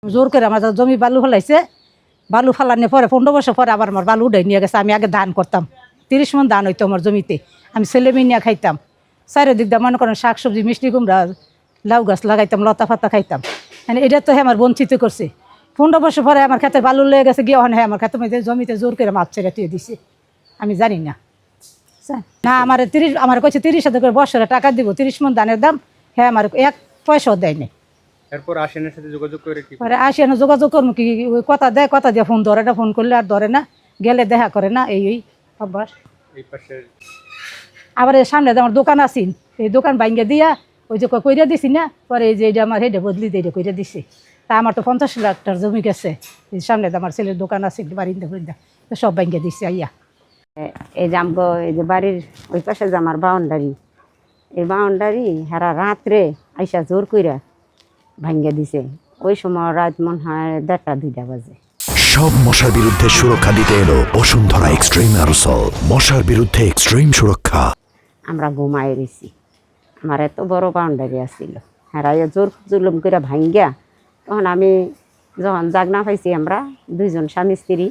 জোর করে আমার জমি বালু ফেলাইছে, বালু ফালানোর পরে 15 বছর পরে আবার আমার বালু উঠাই নিয়ে গেছে। আমি আগে ধান করতাম, 30 মণ ধান হইতো আমার জমিতে, আমি ছেলে মেয়ে নিয়ে খাইতাম। চারিদিক দিয়ে মনে করেন শাকসবজি, মিষ্টি কুমড়া, লাউ গাছ লাগাইতাম, লতা পাতা খাইতাম। মানে এটা তো আমার বঞ্চিত করছে। 15 বছর পরে আমার খেতে বালু লেগে গেছে, গিয়ে ওখানে আমার খেতে মধ্যে জমিতে জোর করে মাছ ছেড়ে দিয়ে দিছে। আমি জানি না না আমার 30 আমার কইছে 30,000 করে বছরে টাকা দিব, 30 মণ ধানের দাম। হ্যাঁ আমার 1 পয়সাও দেয় না। এরপর আসেনের সাথে যোগাযোগ করে কি পরে আসি না, যোগাযোগ করবো কি, ওই কথা দেয়, কথা দিয়ে ফোন ধরে না, ফোন করলে আর ধরে না, গেলে দেখা করে না, এই অভ্যাস। এই পাশে আবার এর সামনে আমার দোকান আসিন, এই দোকান ভাঙ্গে দিয়া ওই যে কইরা দিছি না, পরে এই যে এটা আমার হেডে বদলি দিয়ে এটা কইরা দিছে। তা আমার তো 50 লাখ টাকার জমি গেছে, এই সামনে আমার ছেলের দোকান আছে বারিন্দা বরিন্দা, তো সব ভাঙ্গে দিছে আইয়া। এই যে আমগো এই যে বাড়ির ওই পাশে যে আমার বাউন্ডারি, এই বাউন্ডারি হেরা রাত্রে আইসা জোর কইরা ভাঙ্গে দিছে। ওই সময় রাত মনে হয় 1:30-2টা বাজে। সব মশার বিরুদ্ধে সুরক্ষা দিতে এলো বসুন্ধরা এক্সট্রিম অ্যারোসল, মশার বিরুদ্ধে এক্সট্রিম সুরক্ষা। আমরা ঘুমাই রয়েছি, আমার এত বড় বাউন্ডারি আসছিল, হেরা জোর জুলুম করে ভাঙ্গা। তখন আমি যখন জাগনা পাইছি, আমরা 2 জন স্বামী স্ত্রী,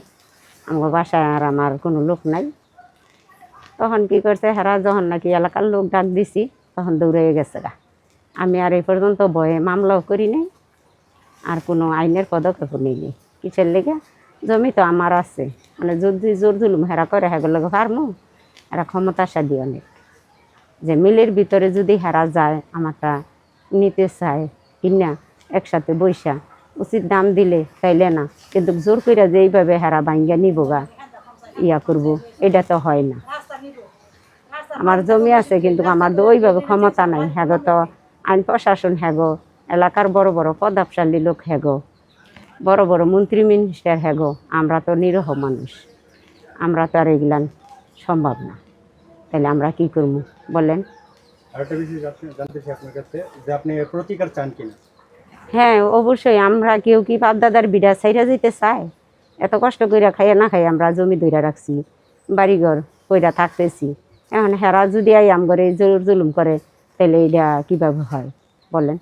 আমার বাসায় আর আমার কোনো লোক নাই। তখন কি করছে হেরা, যখন নাকি এলাকার লোক ডাক দিছি, তখন দৌড়ে গেছে গা। আমি আর এই পর্যন্ত ভয়ে মামলাও করি নাই, আর কোনো আইনের পদক্ষেপও নিই নি। কিসের লেগে? জমি তো আমার আছে, মানে যদি জোর জুলুম হেরা করে হেগুলো পারমু। এরা ক্ষমতাশালী অনেক, যে মিলের ভিতরে যদি হেরা যায় আমারটা নিতে চায় কিনা, একসাথে বৈশা উচিত দাম দিলে তাইলে না, কিন্তু জোর করে যে এইভাবে হেরা ভাঙ্গা নিব গা ইয়া করবো, এটা তো হয় না। আমার জমি আছে কিন্তু আমার তো ওইভাবে ক্ষমতা নাই। হ্যাগো তো আইন প্রশাসন, হ্যাগো এলাকার বড় বড় প্রভাবশালী লোক, হ্যাগো বড় বড় মন্ত্রী মিনিস্টার, হ্যাগো আমরা তো নিরহ মানুষ, আমরা তো আর এগুলান সম্ভব না। তাহলে আমরা কি করবো বলেন? আরেকটা বিষয় জানতে চাই আপনার কাছে, যে আপনি এর প্রতিকার চান কিনা? হ্যাঁ অবশ্যই, আমরা কেউ কি বাপ দাদার বিড়া ছাইরা যেতে চাই? এত কষ্ট কইরা খাইয়া না খাই আমরা জমি ধইরা রাখছি, বাড়িঘর কইরা থাকতেছি। এখন হেরা যদি আই আমগরে জোর জুলুম করে, তাহলে এটা কিভাবে হয় বলেন?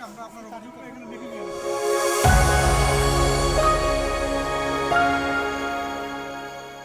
আমরা আপনার অভিযোগটা এখানে লিখে দিয়ে